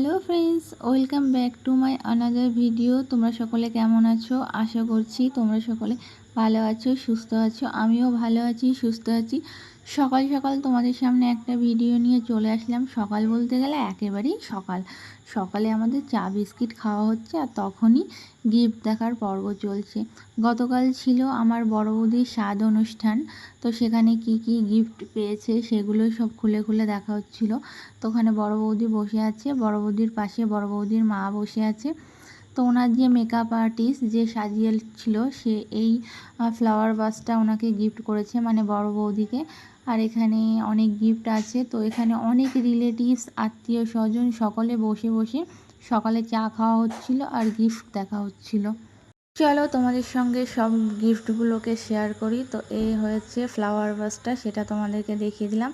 Hello friends, welcome back to my another video. তোমরা সকলে কেমন আছো? আশা করছি তোমরা সকলে ভালো আছো, সুস্থ আছো। আমিও ভালো আছি, সুস্থ আছি। সকাল সকাল তোমাদের সামনে একটা ভিডিও নিয়ে চলে আসলাম। সকাল বলতে গেলে একেবারেই সকাল। সকালে আমাদের চা বিস্কিট খাওয়া হচ্ছে আর তখনই গিফট দেখার পর্ব চলছে। গতকাল ছিল আমার বড় বৌদির স্বাদ অনুষ্ঠান, তো সেখানে কি কি গিফট পেয়েছে সেগুলো সব খুলে খুলে দেখা হচ্ছিল। তো ওখানে বড় বৌদি বসে আছে, বড় বৌদির পাশে বড় বৌদির মা বসে আছে। তো ওনার যে মেকআপ আর্টিস্ট যে সাজিয়েছিল সে এই ফ্লাওয়ার ভাসটা ওনাকে গিফট করেছে, মানে বড় বৌদিকে। আর এখানে অনেক গিফট আছে। তো এখানে অনেক রিলেটিভস, আত্মীয় স্বজন সকলে বসে বসে সকালে চা খাওয়া হচ্ছিল আর গিফট দেখা হচ্ছিল। চলো তোমাদের সঙ্গে সব গিফটগুলোকে শেয়ার করি। তো এই হয়েছে ফ্লাওয়ার ভাসটা, সেটা তোমাদেরকে দেখিয়ে দিলাম।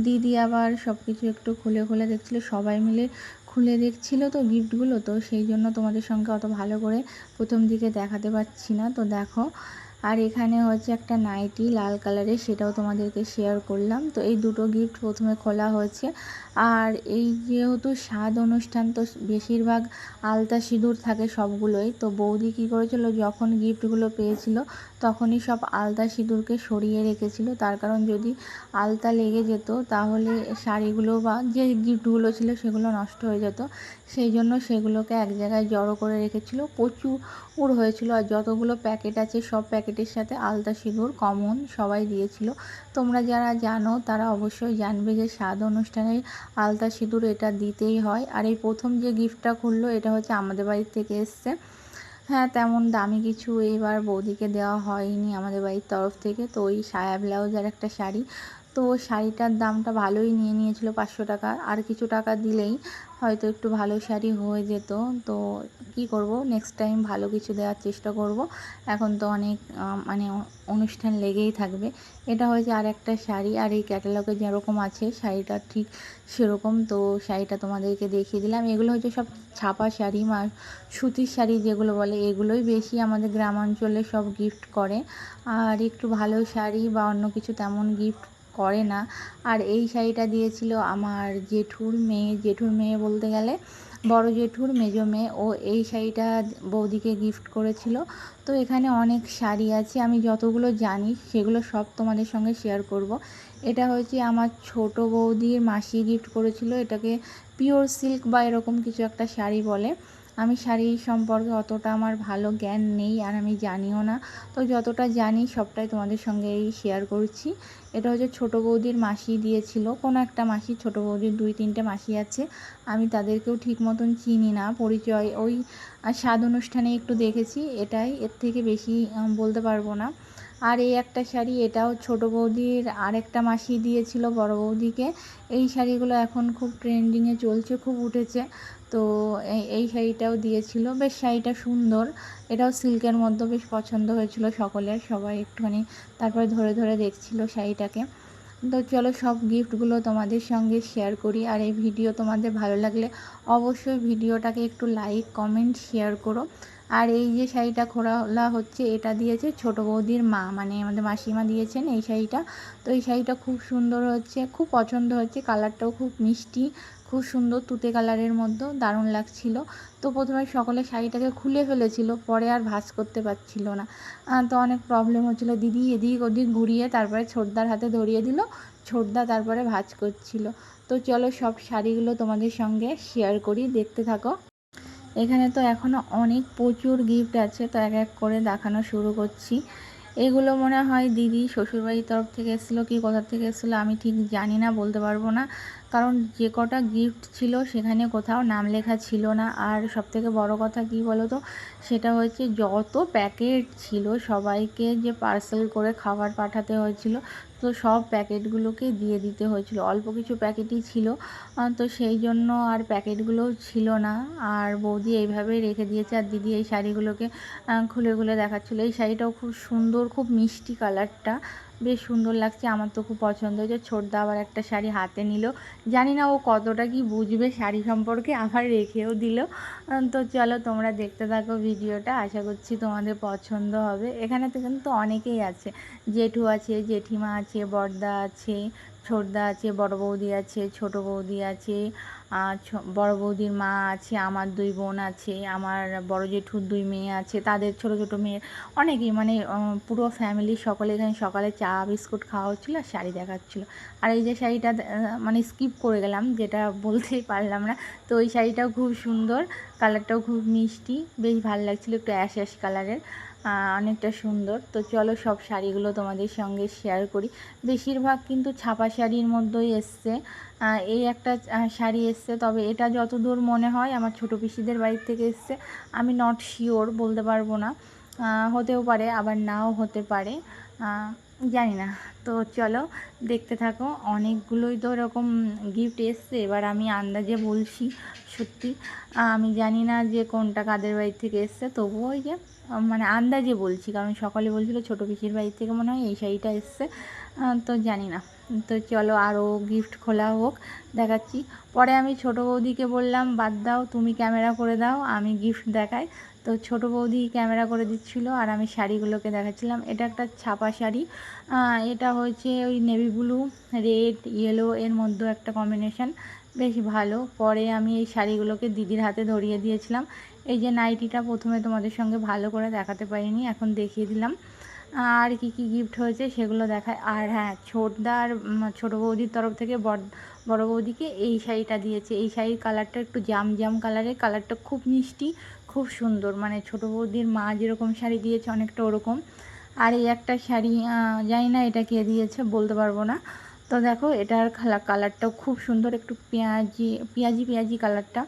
দিদি আবার সব কিছু একটু খুলে খুলে দেখছিল, সবাই মিলে খুলে দেখছিল তো গিফটগুলো, তো সেই জন্য তোমাদের সঙ্গে অত ভালো করে প্রথম দিকে দেখাতে পারছি না। তো দেখো, আর এখানে হচ্ছে একটা নাইটি লাল কালারের, সেটাও তোমাদেরকে শেয়ার করলাম। তো এই দুটো গিফট প্রথমে খোলা হয়েছে। আর এই যেহেতু স্বাদ অনুষ্ঠান, তো বেশিরভাগ আলতা সিঁদুর থাকে সবগুলোই। তো বৌদি কী করেছিল, যখন গিফটগুলো পেয়েছিল তখনই সব আলতা সিঁদুরকে সরিয়ে রেখেছিল, তার কারণ যদি আলতা লেগে যেত তাহলে শাড়িগুলো বা যে গিফটগুলো ছিল সেগুলো নষ্ট হয়ে যেত। সেই জন্য সেগুলোকে এক জায়গায় জড়ো করে রেখেছিল, প্রচুর হয়েছিল। আর যতগুলো প্যাকেট আছে সব প্যাকেটের সাথে আলতা সিঁদুর কমন সবাই দিয়েছিল। তোমরা যারা জানো তারা অবশ্যই জানবে যে স্বাদ অনুষ্ঠানের আলতা সিঁদুর এটা দিতেই হয়। আর এই প্রথম যে গিফটটা খুললো এটা হচ্ছে আমাদের বাড়ির থেকে এসছে। হ্যাঁ, তেমন দামি কিছু এইবার বৌদিকে দেওয়া হয়নি আমাদের বাড়ির তরফ থেকে। তো ওই সায়া ব্লাউজ আর একটা শাড়ি, তো শাড়িটার দামটা ভালোই নিয়েছিল, 500 টাকা। আর কিছু টাকা দিলেই হয়তো একটু ভালো শাড়ি হয়ে যেত। তো কি করব, নেক্সট টাইম ভালো কিছু দেওয়ার চেষ্টা করব। এখন তো অনেক মানে অনুষ্ঠান লেগেই থাকবে। এটা হয়েছে আর একটা শাড়ি, আর এই ক্যাটালগে যেরকম আছে শাড়িটা ঠিক সেরকম। তো শাড়িটা তোমাদেরকে দেখিয়ে দিলাম। এগুলো হচ্ছে সব ছাপা শাড়ি, সুতির শাড়ি যেগুলো বলে, এগুলোই বেশি আমাদের গ্রামাঞ্চলে সব গিফট করে। আর একটু ভালো শাড়ি বা অন্য কিছু তেমন গিফট করে না। আর এই শাড়িটা দিয়েছিল আমার জেঠুর মেয়ে বলতে গেলে বড় জেঠুর মেজো মেয়ে, ও এই শাড়িটা বৌদিকে গিফট করেছিল। তো এখানে অনেক শাড়ি আছে, আমি যতগুলো জানি সেগুলো সব তোমাদের সঙ্গে শেয়ার করব। এটা হচ্ছে আমার ছোট বৌদির মাসি গিফট করেছিল, এটাকে পিওর সিল্ক বা এরকম কিছু একটা শাড়ি বলে। আমি শাড়ি সম্পর্কে অতটা আমার ভালো জ্ঞান নেই আর আমি জানিও না। তো যতটা জানি সবটাই তোমাদের সঙ্গে শেয়ার করছি। এটা হচ্ছে ছোটো বৌদির মাসি দিয়েছিল, কোনো একটা মাসি, ছোটো বৌদির 2-3টে মাসি আছে, আমি তাদেরকেও ঠিক মতন চিনি না, পরিচয় ওই স্বাদ অনুষ্ঠানে একটু দেখেছি, এটাই, এর থেকে বেশি বলতে পারবো না। আর এই একটা শাড়ি, এটাও ছোটো বৌদির আরেকটা মাসি দিয়েছিল বড় বৌদিকে। এই শাড়িগুলো এখন খুব ট্রেন্ডিংয়ে চলছে, খুব উঠেছে। তো এই শাড়িটাও দিয়েছিল, বেশ শাড়িটা সুন্দর, এটাও সিল্কের মধ্যে, বেশ পছন্দ হয়েছিল সকলের, সবাই একটুখানি তারপরে ধরে ধরে দেখছিল শাড়িটাকে। তো চলো সব গিফটগুলো তোমাদের সঙ্গে শেয়ার করি। আর এই ভিডিও তোমাদের ভালো লাগলে অবশ্যই ভিডিওটাকে একটু লাইক, কমেন্ট, শেয়ার করো। আর এই যে শাড়িটা খোলা হচ্ছে এটা দিয়েছে ছোটো বৌদির মা, মানে আমাদের মাসিমা দিয়েছেন এই শাড়িটা। তো এই শাড়িটা খুব সুন্দর হচ্ছে, খুব পছন্দ হচ্ছে, কালারটাও খুব মিষ্টি, খুব সুন্দর তুতে কালারের মধ্যে, দারুণ লাগছিল। তো প্রথমে সকলে শাড়িটাকে খুলে ফেলেছিল, পরে আর ভাঁজ করতে পারছিল না। তো অনেক প্রবলেম হচ্ছিলো, দিদি এদিক ওদিক ঘুরিয়ে তারপরে ছোটদার হাতে ধরিয়ে দিল, ছোটদা তারপরে ভাঁজ করছিল। তো চলো সব শাড়িগুলো তোমাদের সঙ্গে শেয়ার করি, দেখতে থাকো। এখানে তো এখনও অনেক প্রচুর গিফট আছে, তো এক এক করে দেখানো শুরু করছি। এগুলো মনে হয় দিদি শ্বশুরবাড়ির তরফ থেকে এসেছিলো কি কোথা থেকে এসেছিলো আমি ঠিক জানি না, বলতে পারবো না, কারণ যে কটা গিফট ছিল সেখানে কোথাও নাম লেখা ছিল না। আর সবথেকে বড় কথা কি বলো তো, সেটা হচ্ছে যত প্যাকেট ছিল সবাইকে যে পার্সেল করে খাবার পাঠাতে হয়েছিল, তো সব প্যাকেটগুলোকে দিয়ে দিতে হয়েছিল, অল্প কিছু প্যাকেটই ছিল। তো সেই জন্য আর প্যাকেটগুলোও ছিল না, আর বৌদি এইভাবেই রেখে দিয়েছে। আর দিদি এই শাড়িগুলোকে খুলে খুলে দেখাচ্ছিলো। এই শাড়িটাও খুব সুন্দর, খুব মিষ্টি কালারটা, বেশ সুন্দর লাগছে, আমার তো খুব পছন্দ হয়েছে। ছোটদা আবার একটা শাড়ি হাতে নিল, জানি না ও কতটা কি বুঝবে শাড়ি সম্পর্কে, আবার রেখেও দিল। তো চলো তোমরা দেখতে থাকো ভিডিওটা, আশা করছি তোমাদের পছন্দ হবে। এখানে তো কিন্তু অনেকেই আছে, জেঠু আছে, জেঠিমা আছে, বড়দা আছে, ছোটদা আছে, বড় বৌদি আছে, ছোট বৌদি আছে, বড় বৌদির মা আছে, আমার 2 বোন আছে, আমার বড় জেঠুর 2 মেয়ে আছে, তাদের ছোট ছোট মেয়ে, অনেকেই মানে পুরো ফ্যামিলি সকলে এখানে সকালে চা বিস্কুট খাওয়া হচ্ছিলো আর শাড়ি দেখাচ্ছিলো। আর এই যে শাড়িটা মানে স্কিপ করে গেলাম, যেটা বলতেই পারলাম না। তো ওই শাড়িটাও খুব সুন্দর, কালারটাও খুব মিষ্টি, বেশ ভালো লাগছিলো, একটু অ্যাশ অ্যাশ কালারের, অনেকটা সুন্দর। তো চলো সব শাড়িগুলো তোমাদের সঙ্গে শেয়ার করি। বেশিরভাগ কিন্তু ছাপা শাড়ির মধ্যেই এসছে। এই একটা শাড়ি এসছে, তবে এটা যতদূর মনে হয় আমার ছোটো পিসিদের বাড়ির থেকে এসছে। আমি নট শিওর, বলতে পারবো না, হতেও পারে আবার নাও হতে পারে, জানি না। তো চলো দেখতে থাকো, অনেকগুলোই তো এরকম গিফট এসছে, এবার আমি আন্দাজে বলছি। সত্যি আমি জানি না যে কোনটা কাদের বাড়ি থেকে এসছে, তবুও ওই যে মানে আন্দাজে বলছি, কারণ সকালে বলছিল ছোটো পিসির বাড়ি থেকে মনে হয় এই শাড়িটা এসছে, তো জানি না। তো চলো আরও গিফট খোলা হোক, দেখাচ্ছি। পরে আমি ছোটো বৌদিকে বললাম বাদ দাও, তুমি ক্যামেরা করে দাও, আমি গিফট দেখাই। তো ছোটো বৌদি ক্যামেরা করে দিচ্ছিলো আর আমি শাড়িগুলোকে দেখাচ্ছিলাম। এটা একটা ছাপা শাড়ি, এটা হচ্ছে ওই নেভি ব্লু, রেড, ইয়েলো এর মধ্যে একটা কম্বিনেশন, বেশ ভালো। পরে আমি এই শাড়িগুলোকে দিদির হাতে ধরিয়ে দিয়েছিলাম। এই যে নাইটিটা প্রথমে তোমাদের সঙ্গে ভালো করে দেখাতে পারিনি, এখন দেখিয়ে দিলাম। আর কি কি গিফট হয়েছে সেগুলো দেখায়। আর হ্যাঁ, ছোটদার ছোটো বৌদির তরফ থেকে বড় বৌদিকে এই শাড়িটা দিয়েছে। এই শাড়ির কালারটা একটু জাম জাম কালারের, কালারটা খুব মিষ্টি, খুব সুন্দর, মানে ছোটো বৌদির মা যেরকম শাড়ি দিয়েছে অনেকটা ওরকম। আর এই একটা শাড়ি জানি না এটা কে দিয়েছে, বলতে পারবো না। তো দেখো এটার কালারটাও খুব সুন্দর, একটু পেঁয়াজি পেঁয়াজি পেঁয়াজি কালারটা।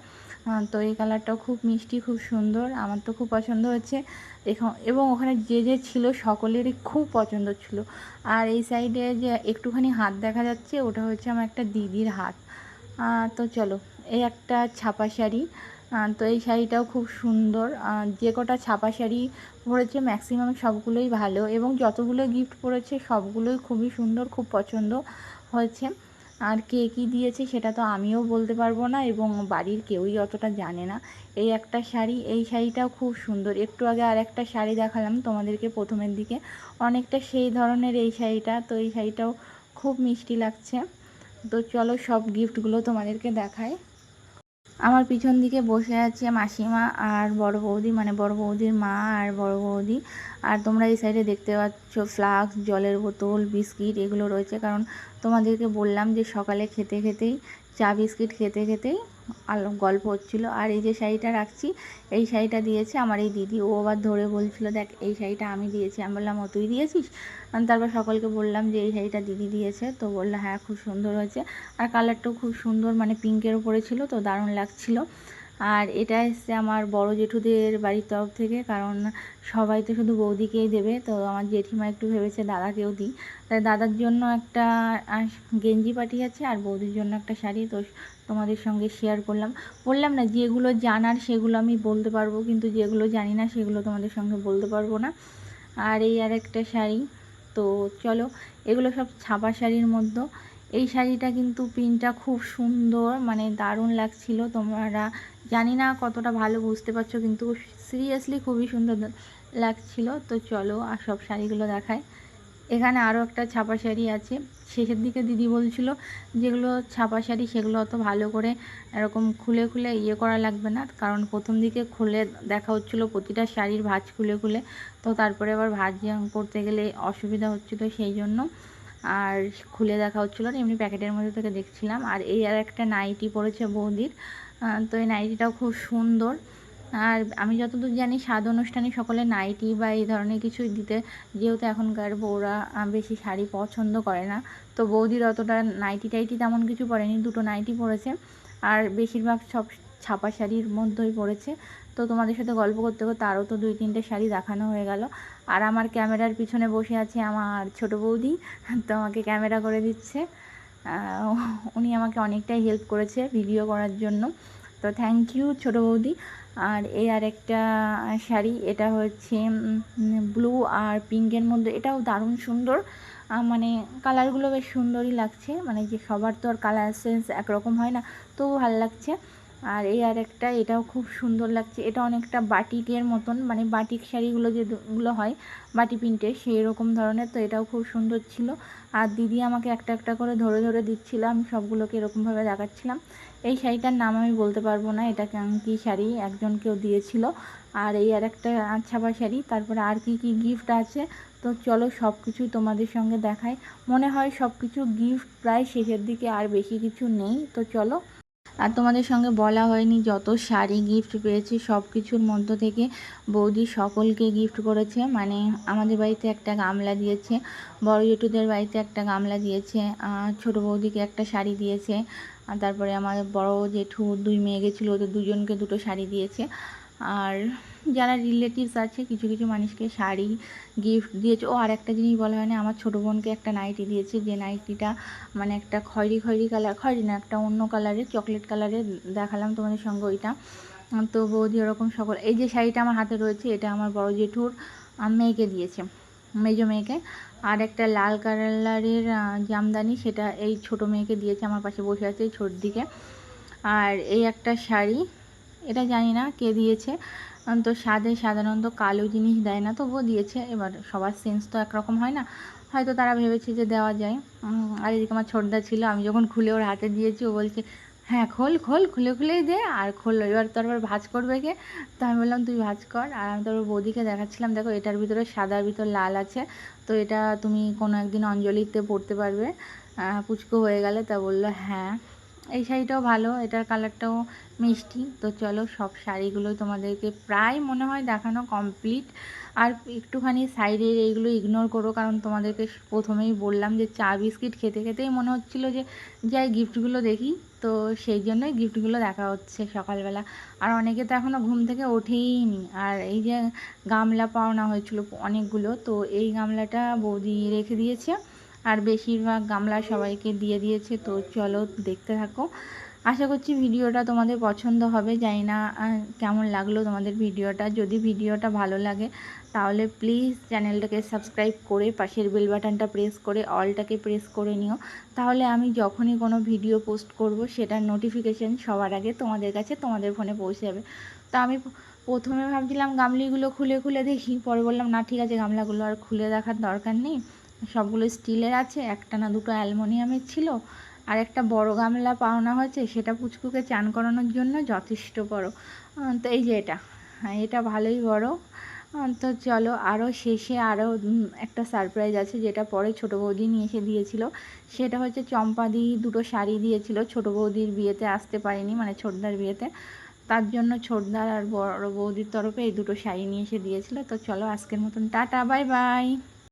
তো এই কালারটাও খুব মিষ্টি, খুব সুন্দর, আমার তো খুব পছন্দ হয়েছে। এবং ওখানে যে যে ছিল সকলেরই খুব পছন্দ ছিল। আর এই সাইডে যে একটুখানি হাত দেখা যাচ্ছে, ওটা হচ্ছে আমার একটা দিদির হাত। তো চলো, এই একটা ছাপা শাড়ি, তো এই শাড়িটাও খুব সুন্দর। যে কটা ছাপা শাড়ি পরেছে ম্যাক্সিমাম সবগুলোই ভালো, এবং যতগুলো গিফট পড়েছে সবগুলোই খুবই সুন্দর, খুব পছন্দ হয়েছে। আর কে কী দিয়েছে সেটা তো আমিও বলতে পারবো না, এবং বাড়ির কেউই অতটা জানে না। এই একটা শাড়ি, এই শাড়িটাও খুব সুন্দর। একটু আগে আর একটা শাড়ি দেখালাম তোমাদেরকে প্রথমের দিকে, অনেকটা সেই ধরনের এই শাড়িটা। তো এই শাড়িটাও খুব মিষ্টি লাগছে। তো চলো সব গিফটগুলো তোমাদেরকে দেখাই। আমার পিছন দিকে বসে আছে মাসিমা আর বড় বৌদি, মানে বড় বৌদির মা আর বড় বৌদি। আর তোমরা এই সাইডে দেখতে পাচ্ছ ফ্লাস্ক, জলের বোতল, বিস্কিট এগুলো রয়েছে, কারণ তোমাদেরকে বললাম যে সকালে খেতে খেতেই চা বিস্কিট খেতে খেতেই গল্প হচ্ছিল। আর এই যে শাড়িটা রাখছি, এই শাড়িটা দিয়েছে আমার এই দিদি। ও আবার ধরে বলছিল দেখ এই শাড়িটা আমি দিয়েছি। আমি বললাম ও তুই দিয়েছিস? তারপর সকলকে বললাম যে এই শাড়িটা দিদি দিয়েছে। তো বললো হ্যাঁ খুব সুন্দর হয়েছে, আর কালারটাও খুব সুন্দর, মানে পিঙ্কের উপরে ছিল, তো দারুণ লাগছিল। আর এটা এসছে আমার বড় জেঠুদের বাড়ির তরফ থেকে, কারণ সবাই তো শুধু বৌদিকেই দেবে, তো আমার জেঠিমা একটু ভেবেছে দাদাকেও দিই। তাই দাদার জন্য একটা গেঞ্জি পাঠিয়েছে আর বৌদির জন্য একটা শাড়ি। তো তোমাদের সঙ্গে শেয়ার করলাম। বললাম না যেগুলো জানার সেগুলো আমি বলতে পারবো, কিন্তু যেগুলো জানি না সেগুলো তোমাদের সঙ্গে বলতে পারবো না। আর এই আর একটা শাড়ি। তো চলো, এগুলো সব ছাপা শাড়ির মধ্যে। এই শাড়িটা কিন্তু প্রিন্টটা খুব সুন্দর, মানে দারুণ লাগছিল। তোমরা জানি না কতটা ভালো বুঝতে পারছো, কিন্তু সিরিয়াসলি খুবই সুন্দর লাগছিল। তো চলো আর সব শাড়িগুলো দেখায়। এখানে আরও একটা ছাপা শাড়ি আছে। শেষের দিকে দিদি বলছিল যেগুলো ছাপা শাড়ি সেগুলো অত ভালো করে এরকম খুলে খুলে ইয়ে করা লাগবে না, কারণ প্রথম দিকে খুলে দেখা হচ্ছিলো প্রতিটা শাড়ির ভাঁজ খুলে খুলে, তো তারপরে আবার ভাঁজ করতে গেলে অসুবিধা হচ্ছিলো, সেই জন্য আর খুলে দেখা হচ্ছিলো না, এমনি প্যাকেটের মধ্যে থেকে দেখছিলাম। আর এই আর একটা নাইটি পরেছে বৌদির, তো এই নাইটিটাও খুব সুন্দর। আর আমি যতদূর জানি স্বাদ অনুষ্ঠানে সকলে নাইটি বা এই ধরনের কিছুই দিতে, যেহেতু এখনকার বউরা বেশি শাড়ি পছন্দ করে না, তো বৌদির অতটা নাইটি টাইটি তেমন কিছু পরেনি, দুটো নাইটি পরেছে, আর বেশিরভাগ সব ছাপা শাড়ির মধ্যেই পরেছে। তো তোমাদের সাথে গল্প করতে করতে আরও তো 2-3টে শাড়ি দেখানো হয়ে গেল। আর আমার ক্যামেরার পিছনে বসে আছে আমার ছোট বৌদি, তো আমাকে ক্যামেরা করে দিচ্ছে। উনি আমাকে অনেকটাই হেল্প করেছে ভিডিও করার জন্য, তো থ্যাংক ইউ ছোটো বৌদি। আর এই আর একটা শাড়ি, এটা হচ্ছে ব্লু আর পিঙ্কের মধ্যে, এটাও দারুণ সুন্দর, মানে কালারগুলো বেশ সুন্দরই লাগছে, মানে যে সবার তো আর কালার সেন্স একরকম হয় না, তবু ভালো লাগছে। আর এই আরেকটা, এটাও খুব সুন্দর লাগছে। এটা অনেকটা বাটিকের মতন, মানে বাটিক শাড়িগুলো যেগুলো হয় বাটি প্রিন্টের সেই রকম ধরনের। তো এটাও খুব সুন্দর ছিল। আর দিদি আমাকে একটা একটা করে ধরে ধরে দিচ্ছিল, আমি সবগুলোকে এরকমভাবে দেখাচ্ছিলাম। এই শাড়িটার নাম আমি বলতে পারবো না, এটা কী শাড়ি, একজন কেউ দিয়েছিল। আর এই আরেকটা ছাপা শাড়ি। তারপরে আর কি কি গিফট আছে, তো চলো সব কিছুই তোমাদের সঙ্গে দেখাই। মনে হয় সব কিছু গিফট প্রায় শেষের দিকে, আর বেশি কিছু নেই। তো চলো। আর তোমাদের সঙ্গে বলা হয়নি, যত শাড়ি গিফট পেয়েছি সব কিছুর মধ্য থেকে বৌদি সকলকে গিফট করেছে। মানে আমাদের বাড়িতে একটা গামলা দিয়েছে, বড় জেঠুদের বাড়িতে একটা গামলা দিয়েছে, ছোটো বৌদিকে একটা শাড়ি দিয়েছে। আর তারপরে আমার বড় জেঠু 2 মেয়ে গেছিলো, ওদের দুজনকে 2টো শাড়ি দিয়েছে। আর যারা রিলেটিভস আছে কিছু কিছু মানুষকে শাড়ি গিফট দিয়েছে। ও আর একটা জিনিস বলা হয় না, আমার ছোটো বোনকে একটা নাইটি দিয়েছে, যে নাইটিটা মানে একটা খয়েরি খয়েরি কালার, খয়েরি না, একটা অন্য কালারের, চকলেট কালারের, দেখালাম তোমাদের সঙ্গে ওইটা। তো বৌদি ওরকম সকল। এই যে শাড়িটা আমার হাতে রয়েছে, এটা আমার বড় জেঠুর মেয়েকে দিয়েছে, মেজো মেয়েকে। আর একটা লাল কালারের জামদানি, সেটা এই ছোটো মেয়েকে দিয়েছে, আমার পাশে বসে আছে এই ছোট দিকে। আর এই একটা শাড়ি, এটা জানি না কে দিয়েছে। তো সাধারণত কালো জিনিস দেয় না, তবুও দিয়েছে। এবার সবার সেন্স তো একরকম হয় না, হয়তো তারা ভেবেছে যে দেওয়া যায়। আর এদিকে আমার ছোটদা ছিল, আমি যখন খুলে ওর হাতে দিয়েছি ও বলছে হ্যাঁ খোল খোল, খুলে খুলেই দে। আর খোললো, এবার তারপর ভাঁজ করবে কে, তো আমি বললাম তুই ভাঁজ কর। আর আমি তারপর বৌদিকে দেখাচ্ছিলাম, দেখো এটার ভিতরে সাদার ভিতর লাল আছে, তো এটা তুমি কোনো একদিন অঞ্জলিতে পরতে পারবে পুচকু হয়ে গেলে। তা বললো হ্যাঁ। এই শাড়িটাও ভালো, এটার কালারটাও মিষ্টি। তো চলো সব শাড়িগুলোই তোমাদেরকে প্রায় মনে হয় দেখানো কমপ্লিট। আর একটুখানি সাইডের এইগুলো ইগনোর করো, কারণ তোমাদেরকে প্রথমেই বললাম যে চা বিস্কিট খেতে খেতেই মনে হচ্ছিলো যে যাই গিফটগুলো দেখি, তো সেই জন্যই গিফটগুলো দেখা হচ্ছে সকালবেলা। আর অনেকে তো এখনও ঘুম থেকে ওঠেইনি। আর এই যে গামলা পাওনা হয়েছিল অনেকগুলো, তো এই গামলাটা বৌদি রেখে দিয়েছে, আর বেশিরভাগ গামলা সবাইকে দিয়ে দিয়েছে। তো চলো দেখতে থাকো। আশা করছি ভিডিওটা তোমাদের পছন্দ হবে। জানি না কেমন লাগলো তোমাদের ভিডিওটা। যদি ভিডিওটা ভালো লাগে তাহলে প্লিজ চ্যানেলটাকে সাবস্ক্রাইব করে পাশের বেল বাটনটা প্রেস করে অলটাকে প্রেস করে নিও, তাহলে আমি যখনই কোনো ভিডিও পোস্ট করব সেটার নোটিফিকেশান সবার আগে তোমাদের কাছে, তোমাদের ফোনে পৌঁছে যাবে। তো আমি প্রথমে ভাবছিলাম গামলিগুলো খুলে খুলে দেখি, পরে বললাম না ঠিক আছে, গামলাগুলো আর খুলে দেখার দরকার নেই, সবগুলো স্টিলের আছে, একটা না দুটো অ্যালুমিনিয়ামের ছিল। আর একটা বড় গামলা পাওনা হয়েছে, সেটা পুচকুকে চান করানোর জন্য যথেষ্ট বড়। তো এই যে এটা, হ্যাঁ এটা ভালোই বড়। তো চলো, আরও শেষে আরও একটা সারপ্রাইজ আছে, যেটা পরে ছোটো বৌদি নিয়ে এসে দিয়েছিল। সেটা হচ্ছে চম্পাদি 2টো শাড়ি দিয়েছিল, ছোটো বৌদির বিয়েতে আসতে পারেনি, মানে ছোটদার বিয়েতে, তার জন্য ছোটদার আর বড় বৌদির তরফে এই 2টো শাড়ি নিয়ে এসে দিয়েছিল। তো চলো আজকের মতন টাটা, বাই বাই।